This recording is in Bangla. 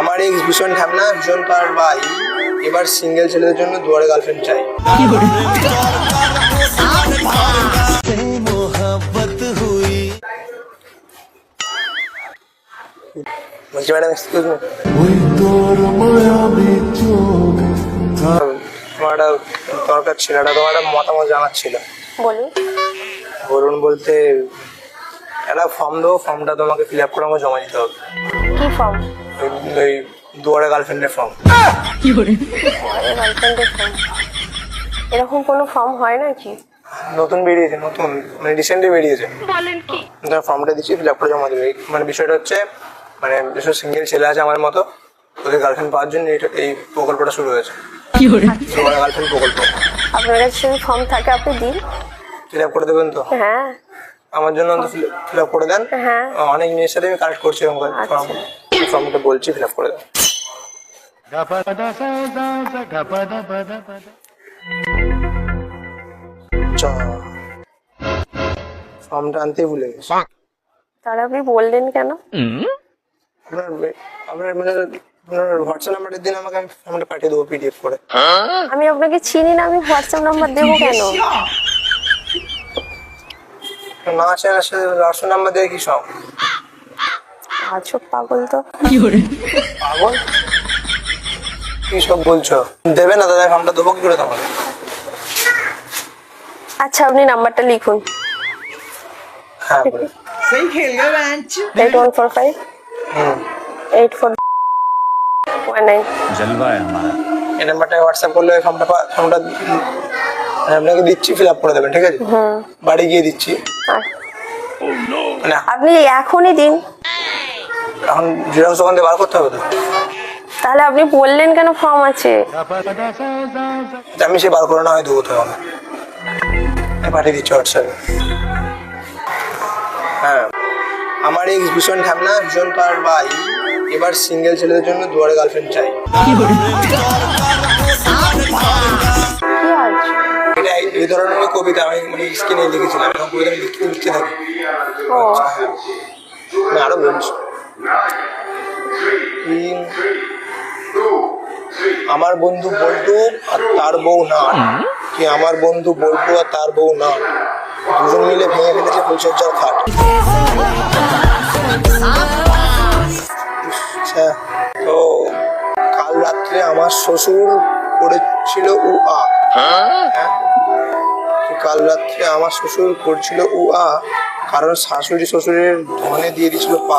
আমার এক্স ভীষণ ঢ্যামনা, ভীষণ কার ভাই, এবার সিঙ্গেল ছেলেদের জন্য দুয়ারে গার্লফ্রেন্ড চাই। বলছি ম্যাডাম এক্সকিউজ মি, তোমার একটা দরকার ছিল, তোমার একটা মতামত জানার ছিল। বলুন। বলুন বলতে একটা ফর্ম দেবো, ফর্মটা তোমাকে ফিল আপ করে আমাকে জমা দিতে হবে। কি ফর্ম? ওই দুয়ারে গার্লফ্রেন্ডের ফর্ম। গার্লফ্রেন্ডের ফর্ম? এরকম কোনো ফর্ম হয় নাকি? নতুন বেরিয়েছে, নতুন মানে রিসেন্টলি বেরিয়েছে। বলেন কি? ফর্মটা দিচ্ছি, ফিল আপ করে জমা দেবে। মানে বিষয়টা হচ্ছে মানে যেসব সিঙ্গেল ছেলে আছে আমার মতো, ওদের গার্লফ্রেন্ড পাওয়ার জন্য এই প্রকল্পটা শুরু হয়েছে, দুয়ারে গার্লফ্রেন্ড প্রকল্প। আপনার কাছে যদি ফর্ম থাকে আপনি দিন। ফিল আপ করে দেবেন তো? হ্যাঁ। আমার জন্য ফিল আপ করে দেন। হ্যাঁ। অনেক মেয়ের সাথে আমি কালেক্ট করছি এরকম ফর্মটা, বলছি ফিল আপ করে দেন। ফর্মটা আনতেই ভুলে গেছি। তাহলে আপনি বললেন কেন? আপনার হোয়াটসঅ্যাপ নাম্বারের দিন আমাকে, আমি ফর্মটা পাঠিয়ে দেবো পিডিএফ করে। আমি আপনাকে চিনি না, আমি হোয়াটসঅ্যাপ নাম্বার দেবো কেন? না আছে হোয়াটসঅ্যাপ নাম্বার দিয়ে কি সব? আছো পাগল তো। পাগল কি সব বলছো? দেবে না দাদা, ফর্মটা দেবো কি করে তোমাকে? আচ্ছা আপনি নাম্বারটা লিখুন। হ্যাঁ, 8145 8419। जलवा है हमारा। এই নাম্বারটা হোয়াটসঅ্যাপ করলে ফর্মটা আপনাকে দিচ্ছি, ফিল আপ করে দেবেন, ঠিক আছে? বাড়ি গিয়ে দিচ্ছি। মানে আপনি এখনই দিন। এখন জেরক্স দোকান থেকে বার করতে হবে তো? তাহলে আপনি বললেন কেন ফর্ম আছে? আমি সে বার করে না হয় দেবো তো, আমি পাঠিয়ে দিচ্ছি হোয়াটসঅ্যাপে। হ্যাঁ, আমার এক্স ভীষণ ঢ্যামনা, ভীষণ কার ভাই, এবার সিঙ্গেল ছেলেদের জন্য দুয়ারে গার্লফ্রেন্ড চাই। এটা এই ধরনের কবিতা আমি মানে স্ক্রিনে লিখেছিলাম, এবং কবিতা আমি লিখতে থাকি। ও আমি আরো বলছি, আমার বন্ধু বল্টু আর তার বউ না, কি আমার বন্ধু বল্টু আর তার বউ না, দুজন মিলে ভেঙে ফেলেছে ফুলসজ্জার খাট। আচ্ছা, তো কাল রাত্রে আমার শ্বশুর করেছিল কাল রাত্রে আমার শ্বশুর করছিল কারণ শাশুড়ি শ্বশুরের ধনে দিয়ে দিয়েছিল পা।